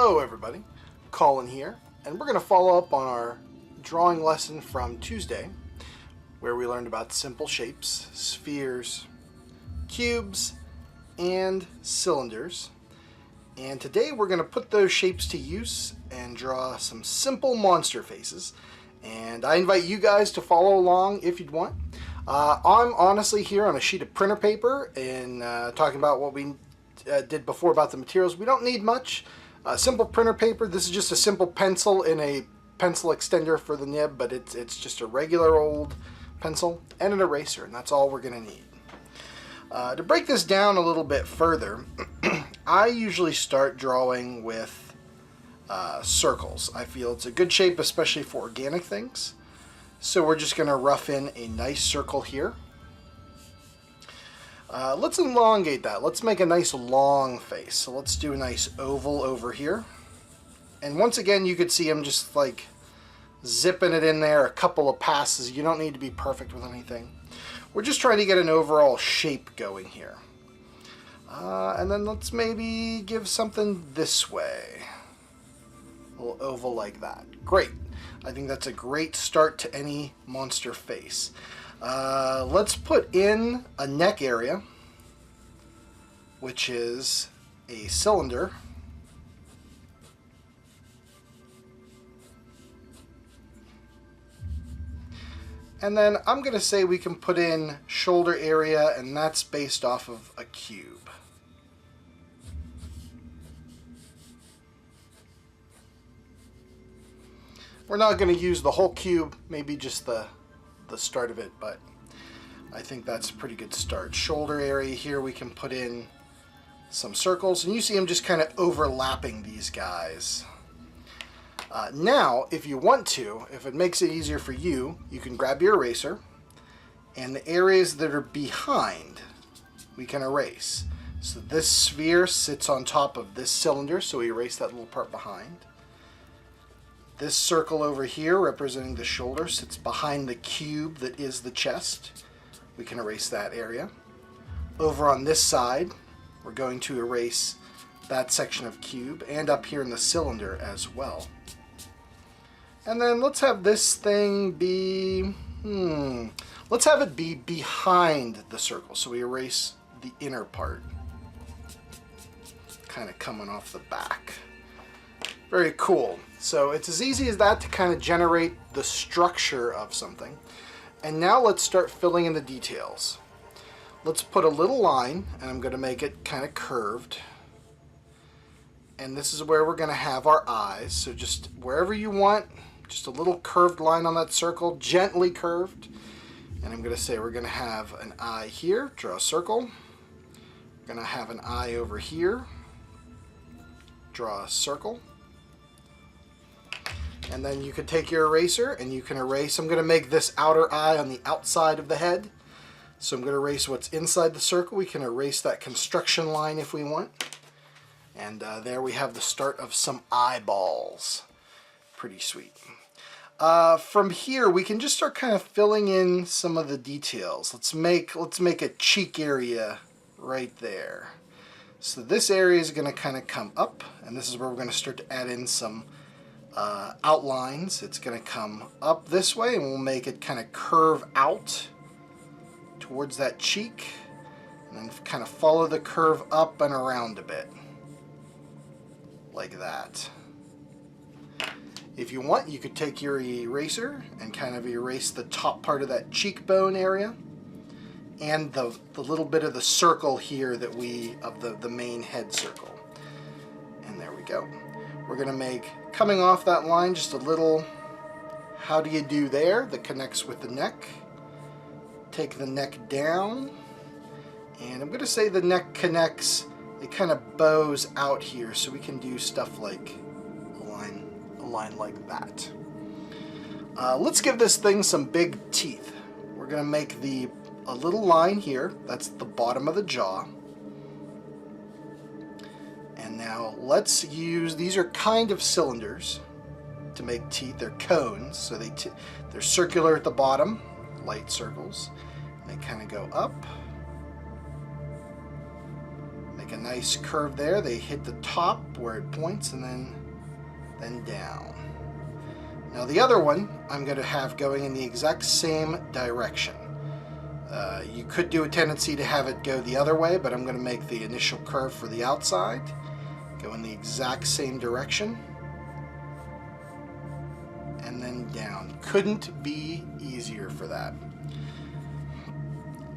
Hello everybody, Colin here, and we're going to follow up on our drawing lesson from Tuesday, where we learned about simple shapes, spheres, cubes, and cylinders. And today we're going to put those shapes to use and draw some simple monster faces. And I invite you guys to follow along if you'd want. I'm honestly here on a sheet of printer paper and talking about what we did before about the materials. We don't need much. Simple printer paper. This is just a simple pencil in a pencil extender for the nib, but it's just a regular old pencil and an eraser, and that's all we're going to need. To break this down a little bit further, I usually start drawing with circles. I feel it's a good shape, especially for organic things. So we're just going to rough in a nice circle here. Let's elongate that. Let's make a nice long face. So let's do a nice oval over here. And once again, you could see I'm just like zipping it in there a couple of passes. You don't need to be perfect with anything. We're just trying to get an overall shape going here. And then let's maybe give something this way. A little oval like that. Great. I think that's a great start to any monster face. Let's put in a neck area, which is a cylinder. And then I'm going to say we can put in shoulder area, and that's based off of a cube. We're not going to use the whole cube, maybe just the start of it, but I think that's a pretty good start. Shoulder area here, we can put in some circles, and you see I'm just kind of overlapping these guys. Now, if you want to, if it makes it easier for you, you can grab your eraser, and the areas that are behind, we can erase. So this sphere sits on top of this cylinder, so we erase that little part behind. This circle over here, representing the shoulder, sits behind the cube that is the chest. We can erase that area. Over on this side, we're going to erase that section of cube, and up here in the cylinder as well. And then let's have this thing be, let's have it be behind the circle. So we erase the inner part, kind of coming off the back. Very cool. So it's as easy as that to kind of generate the structure of something. And now let's start filling in the details. Let's put a little line, and I'm going to make it kind of curved. And this is where we're going to have our eyes. So just wherever you want, just a little curved line on that circle, gently curved. And I'm going to say we're going to have an eye here, draw a circle. We're going to have an eye over here, draw a circle. And then you can take your eraser and you can erase. I'm going to make this outer eye on the outside of the head. So I'm going to erase what's inside the circle. We can erase that construction line if we want. And there we have the start of some eyeballs. Pretty sweet. From here, we can just start kind of filling in some of the details. Let's make a cheek area right there. So this area is going to kind of come up, and this is where we're going to start to add in some outlines. It's going to come up this way, and we'll make it kind of curve out towards that cheek, and then kind of follow the curve up and around a bit, like that. If you want, you could take your eraser and kind of erase the top part of that cheekbone area, and the little bit of the circle here that of the main head circle. And there we go. We're going to make, coming off that line, just a little how do you do there that connects with the neck. Take the neck down, and I'm going to say the neck connects, it kind of bows out here, so we can do stuff like a line like that. Let's give this thing some big teeth. We're going to make a little line here. That's the bottom of the jaw. And now let's use, these are kind of cylinders to make teeth. They're cones, so they're circular at the bottom, light circles. They kind of go up. They make a nice curve there. They hit the top where it points and then down. Now the other one I'm going to have going in the exact same direction. You could do a tendency to have it go the other way, but I'm going to make the initial curve for the outside go in the exact same direction and then down. Couldn't be easier for that.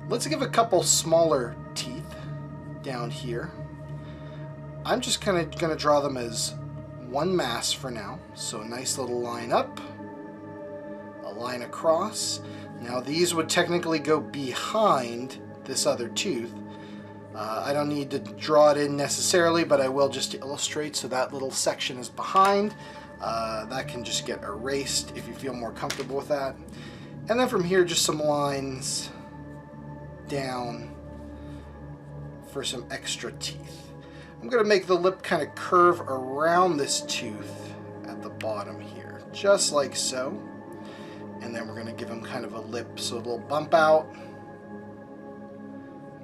Let's give a couple smaller teeth down here. I'm just kind of going to draw them as one mass for now. So a nice little line up, a line across. Now these would technically go behind this other tooth. I don't need to draw it in necessarily, but I will just to illustrate. So that little section is behind. That can just get erased if you feel more comfortable with that. And then from here, just some lines down for some extra teeth. I'm going to make the lip kind of curve around this tooth at the bottom here, just like so. And then we're going to give him kind of a lip, so a little bump out.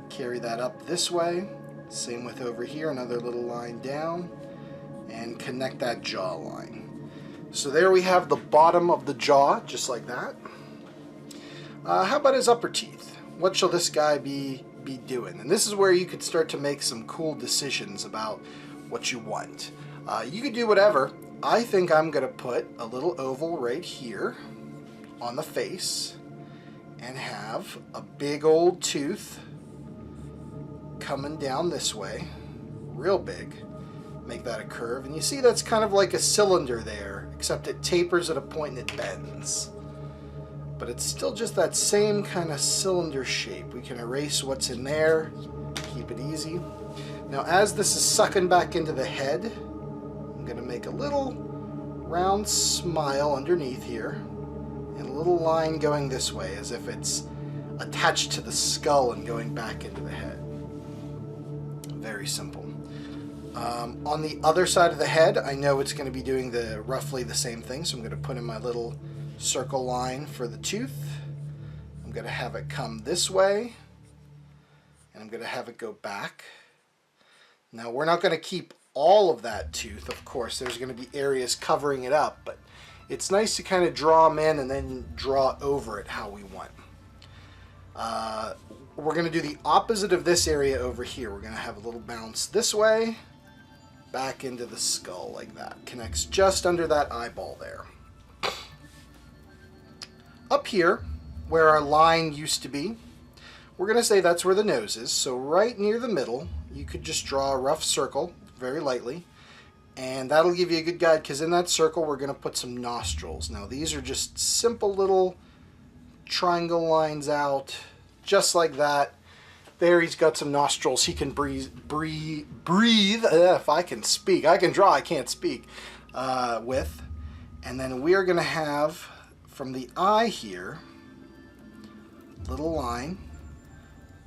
Carry that up this way. Same with over here, another little line down. And connect that jawline. So there we have the bottom of the jaw, just like that. How about his upper teeth? What shall this guy be doing? And this is where you could start to make some cool decisions about what you want. You could do whatever. I think I'm going to put a little oval right here on the face and have a big old tooth coming down this way, real big. Make that a curve, and you see that's kind of like a cylinder there, except it tapers at a point and it bends. But it's still just that same kind of cylinder shape. We can erase what's in there, keep it easy. Now as this is sucking back into the head, I'm going to make a little round smile underneath here, and a little line going this way as if it's attached to the skull and going back into the head. Very simple. On the other side of the head, I know it's going to be doing roughly the same thing, so I'm going to put in my little circle line for the tooth. I'm going to have it come this way, and I'm going to have it go back. Now we're not going to keep all of that tooth, of course. There's going to be areas covering it up, but it's nice to kind of draw them in and then draw over it how we want. We're going to do the opposite of this area over here. We're going to have a little bounce this way, back into the skull like that. Connects just under that eyeball there. Up here, where our line used to be, we're going to say that's where the nose is. So right near the middle, you could just draw a rough circle, very lightly, and that'll give you a good guide, because in that circle we're going to put some nostrils. Now these are just simple little triangle lines out, just like that. There he's got some nostrils. He can breathe. If I can speak. I can draw, I can't speak. With. And then we're going to have, from the eye here, little line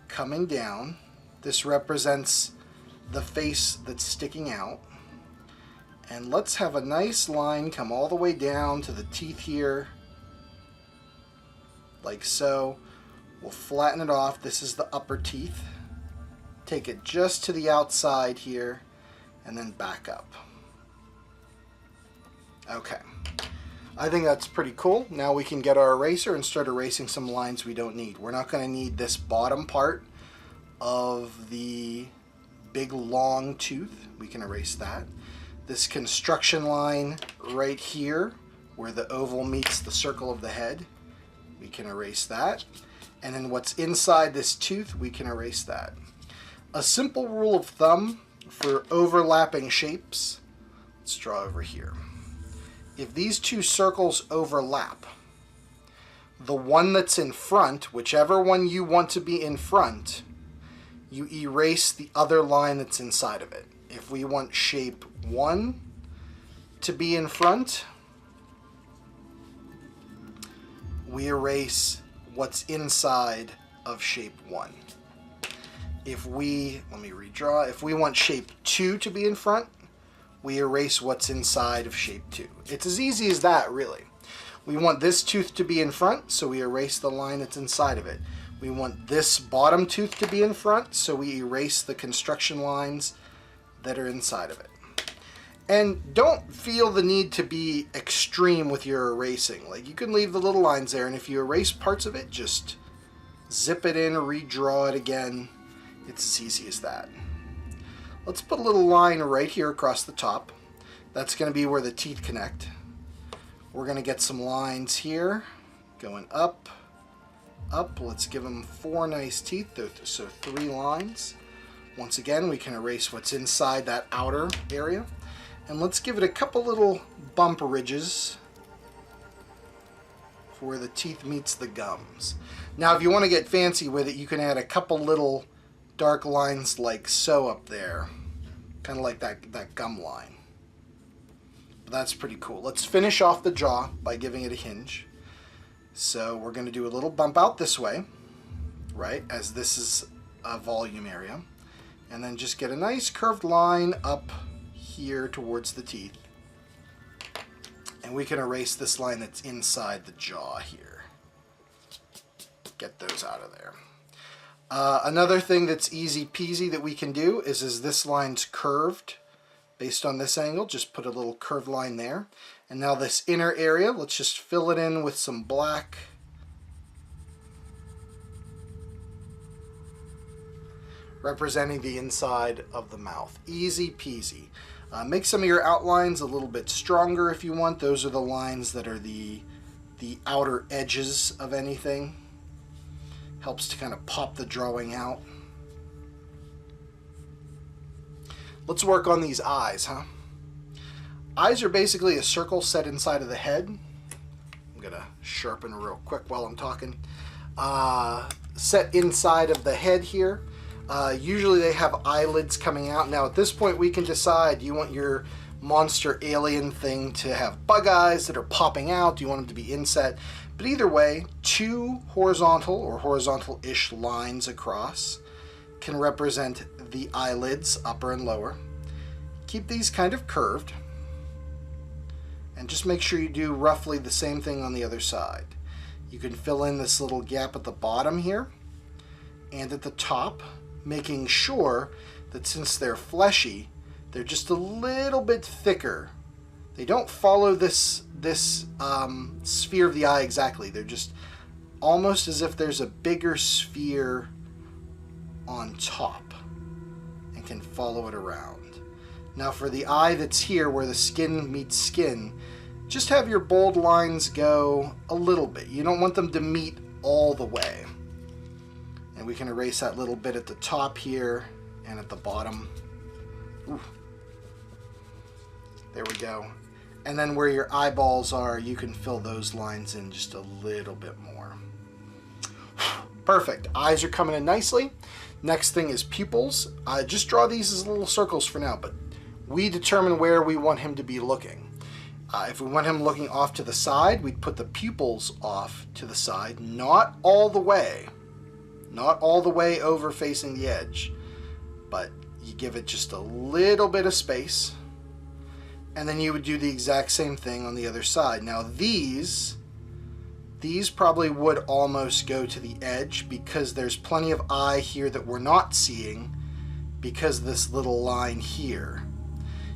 coming down. This represents the face that's sticking out. And let's have a nice line come all the way down to the teeth here, like so. We'll flatten it off. This is the upper teeth. Take it just to the outside here and then back up. Okay. I think that's pretty cool. Now we can get our eraser and start erasing some lines we don't need. We're not going to need this bottom part of the big long tooth. We can erase that. This construction line right here where the oval meets the circle of the head, we can erase that. And then what's inside this tooth, we can erase that. A simple rule of thumb for overlapping shapes, let's draw over here. If these two circles overlap, the one that's in front, whichever one you want to be in front, you erase the other line that's inside of it. If we want shape 1 to be in front, we erase what's inside of shape 1. If we, let me redraw, if we want shape 2 to be in front, we erase what's inside of shape 2. It's as easy as that, really. We want this tooth to be in front, so we erase the line that's inside of it. We want this bottom tooth to be in front, so we erase the construction lines that are inside of it. And don't feel the need to be extreme with your erasing. Like, you can leave the little lines there, and if you erase parts of it, just zip it in, redraw it again. It's as easy as that. Let's put a little line right here across the top. That's going to be where the teeth connect. We're going to get some lines here, going up, up. Let's give them 4 nice teeth, so 3 lines. Once again, we can erase what's inside that outer area. And let's give it a couple little bump ridges for where the teeth meets the gums. Now, if you want to get fancy with it, you can add a couple little dark lines like so up there. Kind of like that gum line. But that's pretty cool. Let's finish off the jaw by giving it a hinge. So we're going to do a little bump out this way, right, as this is a volume area. And then just get a nice curved line up here towards the teeth. And we can erase this line that's inside the jaw here. Get those out of there. Another thing that's easy peasy that we can do is this line's curved based on this angle. Just put a little curved line there. And now this inner area, let's just fill it in with some black. Representing the inside of the mouth. Easy peasy. Make some of your outlines a little bit stronger if you want. Those are the lines that are the outer edges of anything. Helps to kind of pop the drawing out. Let's work on these eyes, huh? Eyes are basically a circle set inside of the head. I'm gonna sharpen real quick while I'm talking. Set inside of the head here. Usually they have eyelids coming out. Now at this point we can decide, do you want your monster alien thing to have bug eyes that are popping out? Do you want them to be inset? But either way, 2 horizontal or horizontal-ish lines across can represent the eyelids, upper and lower. Keep these kind of curved. And just make sure you do roughly the same thing on the other side. You can fill in this little gap at the bottom here and at the top, making sure that since they're fleshy, they're just a little bit thicker. They don't follow this sphere of the eye exactly. They're just almost as if there's a bigger sphere on top and can follow it around. Now for the eye that's here where the skin meets skin, just have your bold lines go a little bit. You don't want them to meet all the way. And we can erase that little bit at the top here and at the bottom. Ooh. There we go. And then where your eyeballs are, you can fill those lines in just a little bit more. Perfect. Eyes are coming in nicely. Next thing is pupils. Just draw these as little circles for now, but we determine where we want him to be looking. If we want him looking off to the side, we'd put the pupils off to the side, not all the way. Not all the way over facing the edge, but you give it just a little bit of space. And then you would do the exact same thing on the other side. Now these probably would almost go to the edge because there's plenty of eye here that we're not seeing because of this little line here.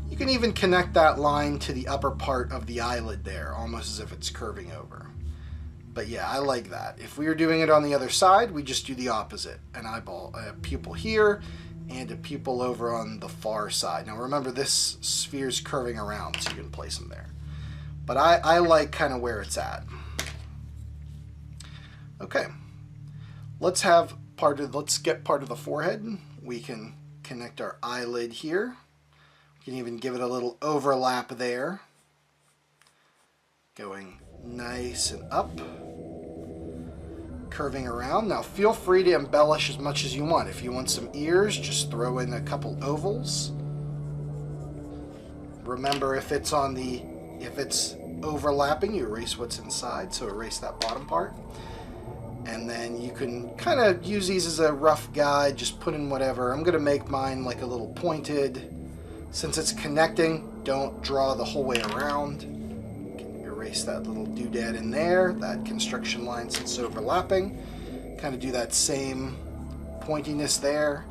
You can even connect that line to the upper part of the eyelid there, almost as if it's curving over. But yeah, I like that. If we were doing it on the other side, we just do the opposite. An eyeball, a pupil here, and a pupil over on the far side. Now remember, this sphere's curving around, so you can place them there. But I like kind of where it's at. Okay, let's get part of the forehead. We can connect our eyelid here. We can even give it a little overlap there. Going nice and up. Curving around. Now feel free to embellish as much as you want. If you want some ears, just throw in a couple ovals. Remember, if it's overlapping, you erase what's inside, so erase that bottom part. And then you can kind of use these as a rough guide, just put in whatever. I'm going to make mine like a little pointed. Since it's connecting, don't draw the whole way around. You can erase that little doodad in there, that construction line since it's overlapping. Kind of do that same pointiness there.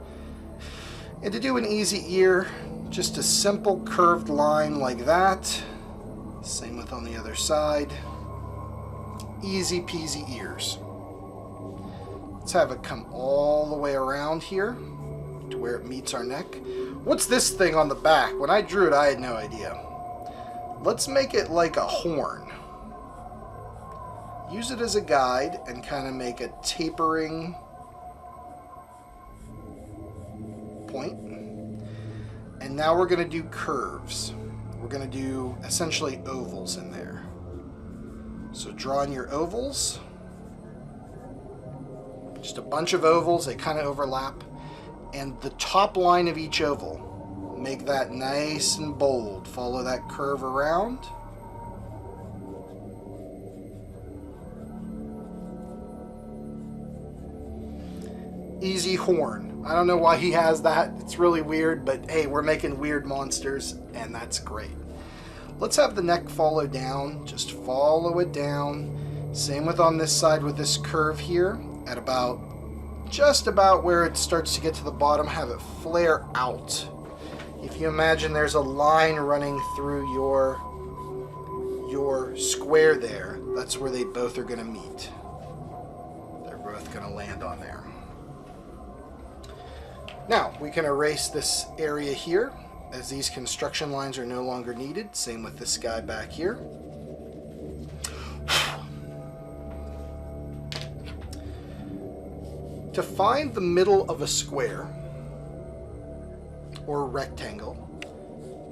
And to do an easy ear, just a simple curved line like that. Same with on the other side. Easy peasy ears. Let's have it come all the way around here to where it meets our neck. What's this thing on the back? When I drew it, I had no idea. Let's make it like a horn. Use it as a guide and kind of make a tapering point. And now we're going to do curves. We're going to do essentially ovals in there. So draw in your ovals. Just a bunch of ovals, they kind of overlap. And the top line of each oval, make that nice and bold. Follow that curve around. Easy horn. I don't know why he has that. It's really weird, but hey, we're making weird monsters, and that's great. Let's have the neck follow down. Just follow it down. Same with on this side with this curve here. At about, just about where it starts to get to the bottom, have it flare out. If you imagine there's a line running through your square there, that's where they both are going to meet. They're both going to land on there. Now, we can erase this area here, as these construction lines are no longer needed. Same with this guy back here. To find the middle of a square, or rectangle,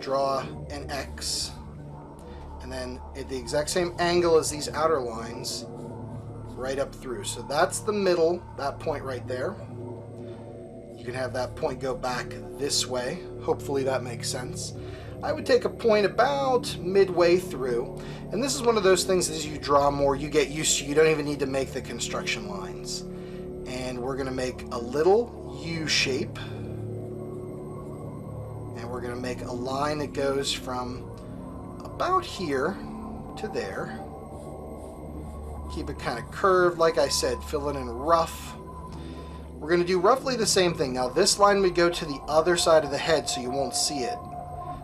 draw an X, and then at the exact same angle as these outer lines, right up through. So that's the middle, that point right there. You can have that point go back this way. Hopefully that makes sense. I would take a point about midway through. And this is one of those things as you draw more, you get used to. You don't even need to make the construction lines. And we're going to make a little U shape. And we're going to make a line that goes from about here to there. Keep it kind of curved. Like I said, fill it in rough. We're going to do roughly the same thing. Now this line would go to the other side of the head so you won't see it.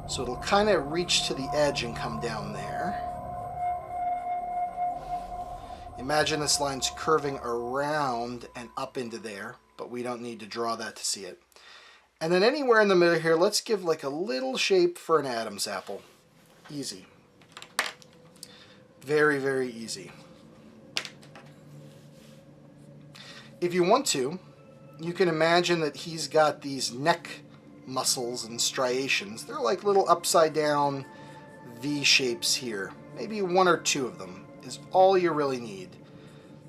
So it'll kind of reach to the edge and come down there. Imagine this line's curving around and up into there, but we don't need to draw that to see it. And then anywhere in the middle here, let's give like a little shape for an Adam's apple. Easy. Very, very easy. If you want to, you can imagine that he's got these neck muscles and striations. They're like little upside down V shapes here. Maybe one or two of them is all you really need.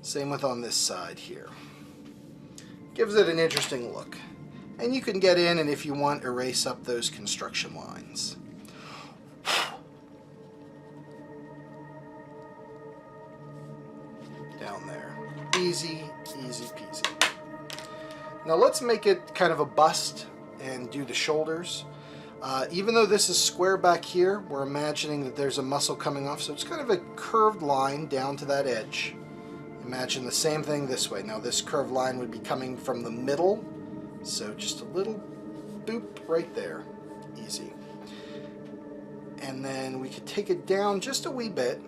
Same with on this side here. Gives it an interesting look. And you can get in and if you want, erase up those construction lines. Down there. Easy, easy peasy. Now let's make it kind of a bust and do the shoulders. Even though this is square back here, we're imagining that there's a muscle coming off, so it's kind of a curved line down to that edge. Imagine the same thing this way. Now this curved line would be coming from the middle, so just a little boop right there. Easy. And then we could take it down just a wee bit,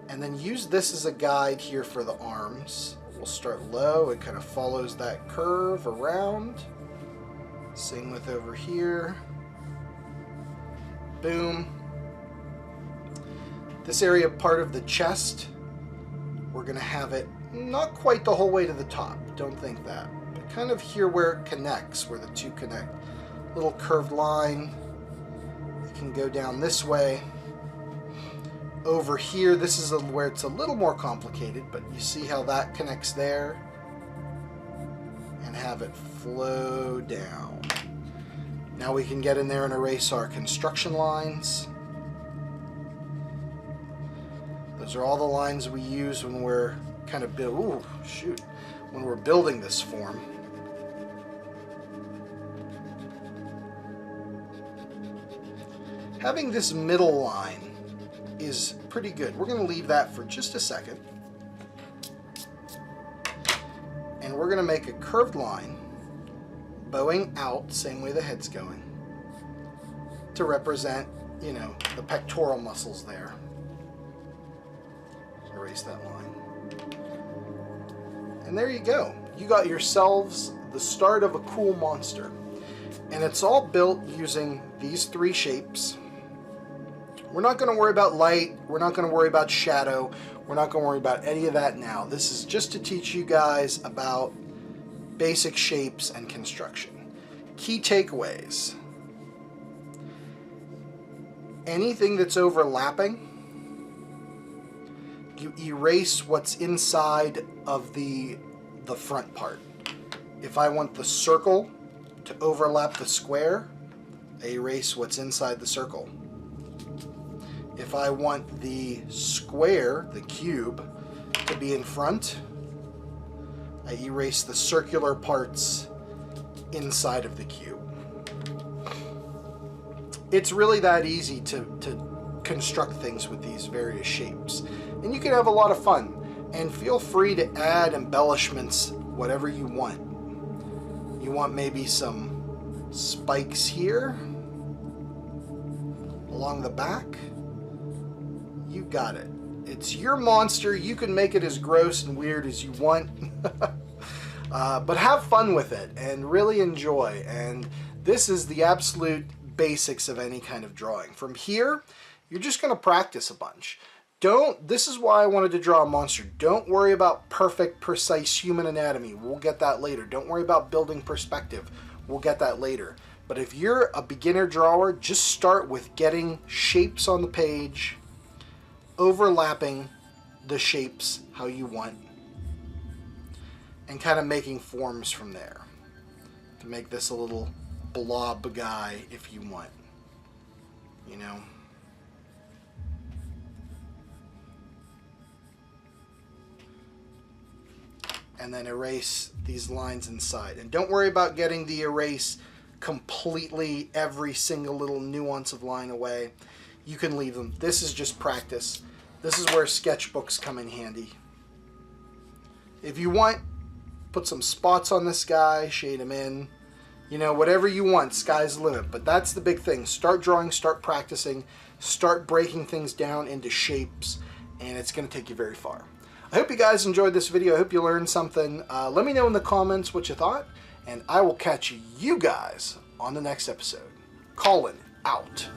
and then use this as a guide here for the arms. We'll start low, it kind of follows that curve around. Same with over here. Boom. This area part of the chest, we're going to have it not quite the whole way to the top, don't think that, but kind of here where it connects, where the two connect. Little curved line. You can go down this way. Over here, this is where it's a little more complicated, but you see how that connects there, and have it flow down. Now we can get in there and erase our construction lines. Those are all the lines we use when we're kind of when we're building this form. Having this middle line is pretty good. We're going to leave that for just a second. And we're going to make a curved line, bowing out, same way the head's going, to represent, you know, the pectoral muscles there. Erase that line. And there you go. You got yourselves the start of a cool monster. And it's all built using these 3 shapes. We're not going to worry about light. We're not going to worry about shadow. We're not going to worry about any of that now. This is just to teach you guys about basic shapes and construction. Key takeaways. Anything that's overlapping, you erase what's inside of the front part. If I want the circle to overlap the square, I erase what's inside the circle. If I want the square, the cube, to be in front, I erase the circular parts inside of the cube. It's really that easy to construct things with these various shapes. And you can have a lot of fun. And feel free to add embellishments, whatever you want. You want maybe some spikes here along the back? You got it. It's your monster. You can make it as gross and weird as you want. But have fun with it and really enjoy. And this is the absolute basics of any kind of drawing. From here, you're just going to practice a bunch. This is why I wanted to draw a monster. Don't worry about perfect, precise human anatomy. We'll get that later. Don't worry about building perspective. We'll get that later. But if you're a beginner drawer, just start with getting shapes on the page, overlapping the shapes how you want, and kind of making forms from there to make this a little blob guy if you want, you know. And then erase these lines inside. And don't worry about getting the erase completely every single little nuance of line away. You can leave them. This is just practice. This is where sketchbooks come in handy. If you want, put some spots on this guy, shade him in. You know, whatever you want, sky's the limit. But that's the big thing. Start drawing, start practicing, start breaking things down into shapes, and it's going to take you very far. I hope you guys enjoyed this video. I hope you learned something. Let me know in the comments what you thought, and I will catch you guys on the next episode. Colin out.